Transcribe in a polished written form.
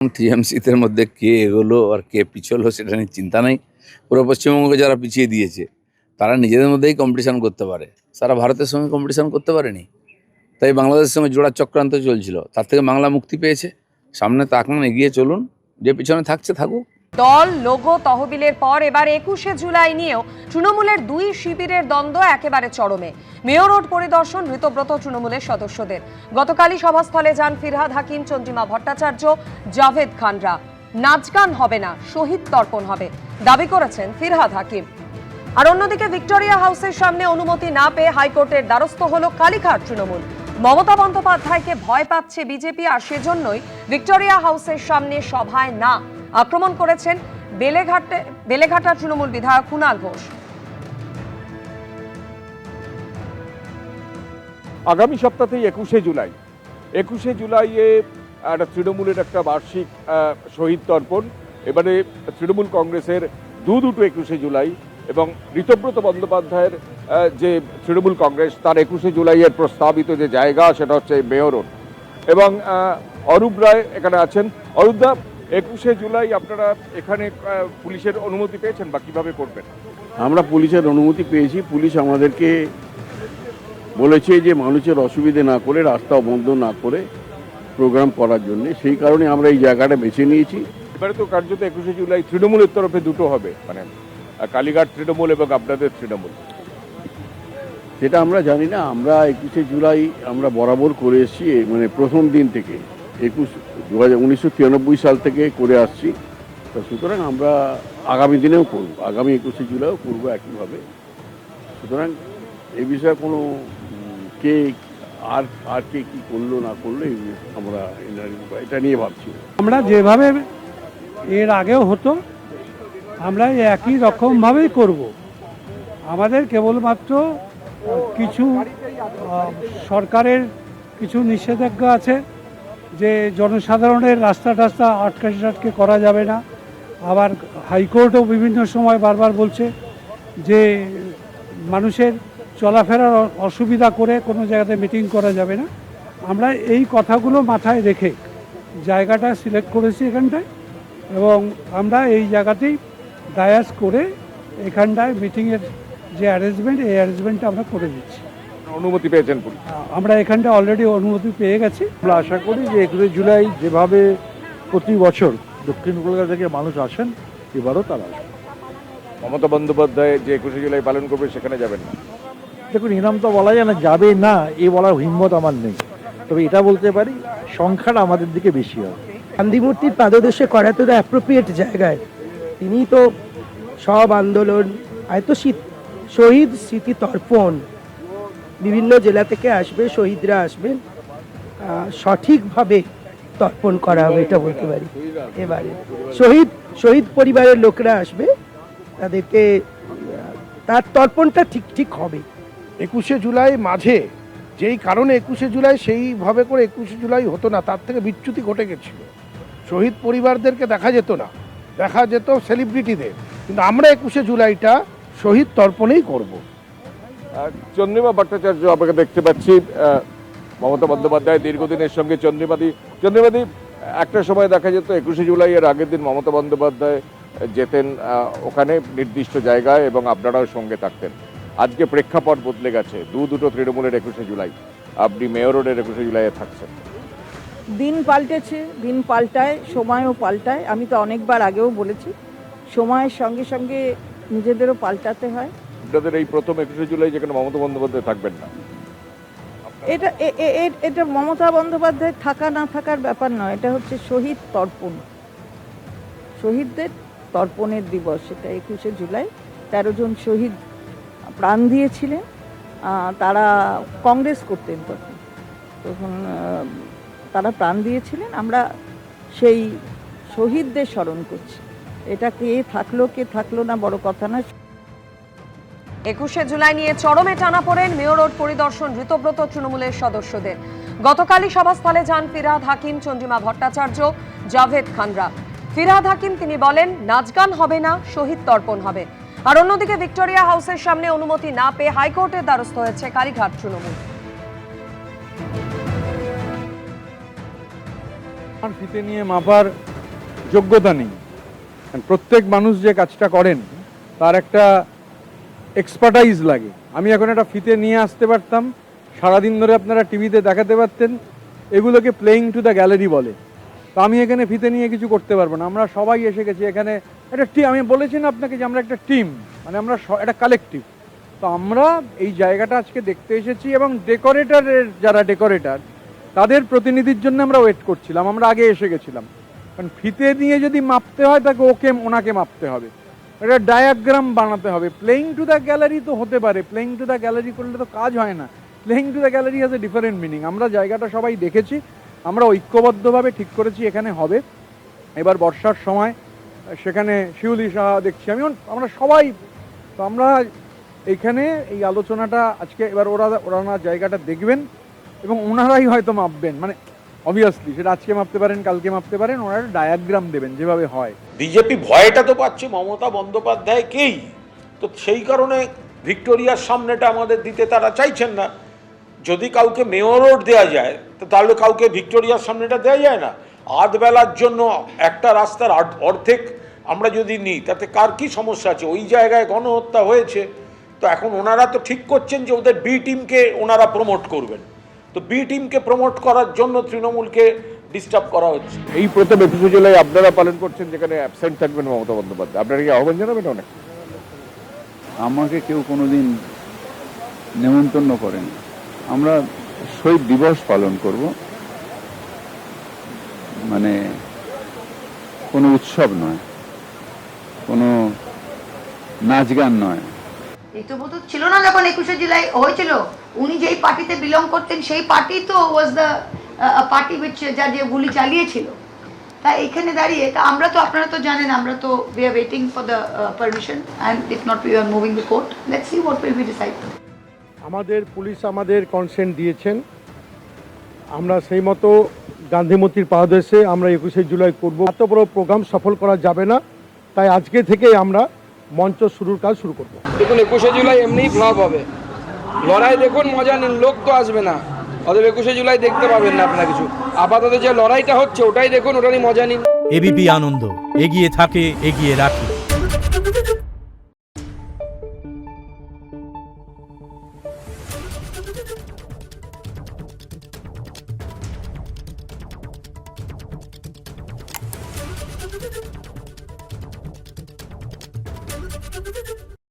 টিএমসিদের মধ্যে কে এগোলো আর কে পিছলো সেটা নিয়ে চিন্তা নেই। পুরো পশ্চিমবঙ্গকে যারা পিছিয়ে দিয়েছে তারা নিজেদের মধ্যেই কম্পিটিশন করতে পারে, সারা ভারতের সঙ্গে কম্পিটিশন করতে পারেনি। তাই বাংলাদেশের সঙ্গে জোড়া চক্রান্ত চলছিল, তার থেকে বাংলা মুক্তি পেয়েছে। সামনে তাকান, এগিয়ে চলুন, যে পিছনে থাকছে থাকুক। দল, লোগো, তহবিলের পর এবার 21শে জুলাই নিয়েও তৃণমূলের দুই শিবিরের দ্বন্দ্ব একেবারে চরমে। মেয়র রোড পরিদর্শন ঋতব্রত তৃণমূলের সদস্যদের। গতকালই সভাস্থলে যান ফিরহাদ হাকিম, চন্দ্রিমা ভট্টাচার্য, জাভেদ খানরা। নাচ গান হবে না, শহীদ তর্পণ হবে, দাবি করেছেন ফিরহাদ হাকিম। আর অন্যদিকে ভিক্টোরিয়া হাউসের সামনে অনুমতি না পেয়ে হাইকোর্টের দ্বারস্থ হলো কালীঘাট তৃণমূল। মমতা বন্দ্যোপাধ্যায়কে ভয় পাচ্ছে বিজেপি, আর সেজন্যই ভিক্টোরিয়া হাউসের সামনে সভায় না আক্রমণ করেছেন বেলেঘাটা তৃণমূল বিধায়ক কুণাল ঘোষ। আগামী সপ্তাহেই 21শে জুলাইয়ে একটা তৃণমূলের একটা বার্ষিক শহীদ তর্পণ। এবারে তৃণমূল কংগ্রেসের দুটো 21শে জুলাই এবং ঋতব্রত বন্দ্যোপাধ্যায়ের যে তৃণমূল কংগ্রেস তার 21শে জুলাইয়ের প্রস্তাবিত যে জায়গা সেটা হচ্ছে মেয়র রোড। এবং অরূপ রায় এখানে আছেন। অরূপদা, 21শে জুলাই আপনারা এখানে পুলিশের অনুমতি পেয়েছেন বা কিভাবে করবেন? আমরা পুলিশের অনুমতি পেয়েছি। পুলিশ আমাদেরকে বলেছে যে মানুষের অসুবিধে না করে, রাস্তা বন্ধ না করে প্রোগ্রাম করার জন্য। সেই কারণে আমরা এই জায়গাটা বেছে নিয়েছি। এবারে তো কার্যত 21শে জুলাই তৃণমূলের তরফে দুটো হবে, মানে কালীঘাট তৃণমূল এবং আপনাদের তৃণমূল। সেটা আমরা জানি না। আমরা 21শে জুলাই আমরা বরাবর করে এসেছি, মানে প্রথম দিন থেকে 1993 সাল থেকে করে আসছি। তো সুতরাং আমরা আগামী দিনেও করব, আগামী 21শে জুলাইও করবো একইভাবে। সুতরাং এই বিষয়ে কোনো কে আর কে কী করলো না করলো আমরা এটা নিয়ে ভাবছি। আমরা যেভাবে এর আগেও হতো আমরা একই রকমভাবেই করব। আমাদের কেবলমাত্র কিছু সরকারের কিছু নিষেধাজ্ঞা আছে, যে জনসাধারণের রাস্তা টাস্তা আটকে করা যাবে না। আবার হাইকোর্টও বিভিন্ন সময় বারবার বলছে যে মানুষের চলাফেরার অসুবিধা করে কোনো জায়গাতে মিটিং করা যাবে না। আমরা এই কথাগুলো মাথায় রেখে জায়গাটা সিলেক্ট করেছি এখানটায়, এবং আমরা এই জায়গাতেই ডায়াস করে এখানটায় মিটিংয়ের যে অ্যারেঞ্জমেন্ট, এই অ্যারেঞ্জমেন্টটা আমরা করে দিচ্ছি। অনুমতি পেয়েছেন পুলিশ? আমরা এখানটা অলরেডি অনুমতি পেয়ে গেছি। আমরা আশা করি যে 21শে জুলাই যেভাবে প্রতি বছর দক্ষিণ কলকাতা থেকে মানুষ আসেন, এবারও তারা আসবেন। মমতা বন্দ্যোপাধ্যায় যে 21শে জুলাই পালন করবে সেখানে যাবেন না? দেখুন, ইনাম তো বলা যায় না যাবে না, এ বলার হিম্মত আমার নেই। তবে এটা বলতে পারি সংখ্যাটা আমাদের দিকে বেশি হবে। গান্ধী মূর্তির পাদদেশে করা তো অ্যাপ্রোপ্রিয়েট জায়গায়। তিনি তো সব আন্দোলন শহীদ স্মৃতি তর্পণ, বিভিন্ন জেলা থেকে আসবে, শহীদরা আসবেন, সঠিকভাবে তর্পণ করা হবে এটা বলতে পারি। এবারে শহীদ পরিবারের লোকরা আসবে, তাদেরকে তার তর্পণটা ঠিক হবে। 21শে জুলাই মাঝে যেই কারণে 21শে জুলাই সেইভাবে করে 21শে জুলাই হতো না, তার থেকে বিচ্যুতি ঘটে গেছিল। শহীদ পরিবারদেরকে দেখা যেত না, দেখা যেত সেলিব্রিটিদের। কিন্তু আমরা 21শে জুলাইটা শহীদ তর্পণেই করব। চন্দ্রিমা ভট্টাচার্য আপনাকে দেখতে পাচ্ছি, মমতা বন্দ্যোপাধ্যায় দীর্ঘদিনের সঙ্গে চন্দ্রিমাদি একটা সময় দেখা যেত 21শে জুলাই এর আগের দিন মমতা বন্দ্যোপাধ্যায় যেতেন ওখানে নির্দিষ্ট জায়গায় এবং আপনারাও সঙ্গে থাকতেন। আজকে প্রেক্ষাপট বদলে গেছে, দুটো তৃণমূলের 21শে জুলাই, আপনি মেয়র রোডের 21শে জুলাইয়ে থাকছেন। দিন পাল্টেছে, দিন পাল্টায়, সময়ও পাল্টায়। আমি তো অনেকবার আগেও বলেছি, সময়ের সঙ্গে সঙ্গে নিজেদেরও পাল্টাতে হয়। আপনাদের এই প্রথম 21শে জুলাই যেখানে মমতা বন্দ্যোপাধ্যায় থাকবেন না, এটা মমতা বন্দ্যোপাধ্যায় থাকা না থাকার ব্যাপার নয়, এটা হচ্ছে শহীদ তর্পণ, শহীদদের তর্পণের দিবস। এটা 21শে জুলাই 13 জন শহীদ প্রাণ দিয়েছিলেন। তারা কংগ্রেস করতেন তখন তারা প্রাণ দিয়েছিলেন। আমরা সেই শহীদদের স্মরণ করছি। এটা কে থাকলো না বড় কথা না। 21শে জুলাই নিয়ে চরমে টানাপোড়েন মেয়র রোড পরিদর্শন ঋতব্রত তৃণমূলের সদস্যদের। গতকালই সভাস্থলে যান ফিরহাদ হাকিম, চন্দ্রিমা ভট্টাচার্য, জাভেদ খানরা। ফিরহাদ হাকিম তিনি বলেন নাচ গান হবে না, শহীদ তর্পণ হবে। আর অন্যদিকে ভিক্টোরিয়া হাউসের সামনে অনুমতি না পেয়ে হাইকোর্টের দ্বারস্থ হয়েছে কালীঘাট তৃণমূল। ফিতে নিয়ে মাপার যোগ্যতা নেই। প্রত্যেক মানুষ যে কাজটা করেন তার একটা এক্সপার্টাইজ লাগে। আমি এখন একটা ফিতে নিয়ে আসতে পারতাম, সারাদিন ধরে আপনারা টিভিতে দেখাতে পারতেন, এগুলোকে প্লেয়িং টু দ্য গ্যালারি বলে। তো আমি এখানে ফিতে নিয়ে কিছু করতে পারবো না। আমরা সবাই এসে গেছি এখানে একটা টিম। আমি বলেছি না আপনাকে যে আমরা একটা টিম, মানে আমরা একটা কালেকটিভ। তো আমরা এই জায়গাটা আজকে দেখতে এসেছি এবং ডেকোরেটরের যারা ডেকোরেটর তাদের প্রতিনিধির জন্য আমরা ওয়েট করছিলাম। আমরা আগে এসে গেছিলাম, কারণ ফিতে নিয়ে যদি মাপতে হয় তাকে ওনাকে মাপতে হবে, একটা ডায়াগ্রাম বানাতে হবে। প্লেয়িং টু দ্য গ্যালারি তো হতে পারে, প্লেয়িং টু দ্য গ্যালারি করলে তো কাজ হয় না। Playing to the gallery has a different meaning. আমরা জায়গাটা সবাই দেখেছি, আমরা ঐক্যবদ্ধভাবে ঠিক করেছি এখানে হবে। এবার বর্ষার সময় সেখানে শিউলি সাহা দেখছি আমি, আমরা সবাই। তো আমরা এইখানে এই আলোচনাটা আজকে এবার ওরা জায়গাটা দেখবেন এবং ওনারাই হয়তো মাপবেন, মানে অবভিয়াসলি সেটা আজকে মাপতে পারেন, কালকে মাপতে পারেন, ওনারা ডায়াগ্রাম দেবেন যেভাবে হয়। বিজেপি ভয়টা তো পাচ্ছে মমতা বন্দ্যোপাধ্যায়কেই, তো সেই কারণে ভিক্টোরিয়ার সামনেটা আমাদের দিতে তারা চাইছেন না। যদি কাউকে মেয়র রোড দেওয়া যায় তো তাহলে কাউকে ভিক্টোরিয়ার সামনেটা দেওয়া যায় না। আধ বেলার জন্য একটা রাস্তার অর্ধেক আমরা যদি নিই তাতে কার কি সমস্যা আছে? ওই জায়গায় গণহত্যা হয়েছে, তো এখন ওনারা তো ঠিক করছেন যে ওদের বি টিমকে ওনারা প্রমোট করবেন। তো বি টিমকে প্রমোট করার জন্য তৃণমূলকে ডিস্টার্ব করা হচ্ছে। এই প্রথম 21শে জুলাই আপনারা পালন করছেন, যেখানে অ্যাবসেন্ট থাকবেন মমতা বন্দ্যোপাধ্যায়, আপনারা কি আহ্বান জানাবেন? অনেক আমাকে কেউ কোনোদিন নেমন্তন্ন করেন। আমরা শহীদ দিবস পালন করব, মানে কোনো উৎসব নয়, কোনো নাচ গান নয়। এই তো বোধ ছিল না যখন 21শে জুলাই হয়েছিল, উনি যেই পার্টিতে বিলং করতেন সেই পার্টি তো ওয়াজ দ্য পার্টি উইচ যা যে গুলি চালিয়েছিল। তা এইখানে দাঁড়িয়ে তা আমরা তো, আপনারা তো জানেন, আমরা তো we are waiting for the permission and if not we are moving the court, let's see what will be decide. আমাদের পুলিশ আমাদের কনসেন্ট দিয়েছেন, আমরা সেই মতো গান্ধীমতির পাদদেশে আমরা 21শে জুলাই করব। এত বড় প্রোগ্রাম সফল করা যাবে না, তাই আজকে থেকে আমরা মঞ্চ শুরুর কাজ শুরু করব। দেখুন 21শে জুলাই এমনিই ফ্লপ হবে, লড়াই দেখুন, মজা নিন, লোক তো আসবে না, অতএব 21শে জুলাই দেখতে পাবেন না আপনারা কিছু। আপাতত যে লড়াইটা হচ্ছে ওটাই দেখুন, ওটারই মজা নিন। এবিপি আনন্দ এগিয়ে থাকে, এগিয়ে রাখে।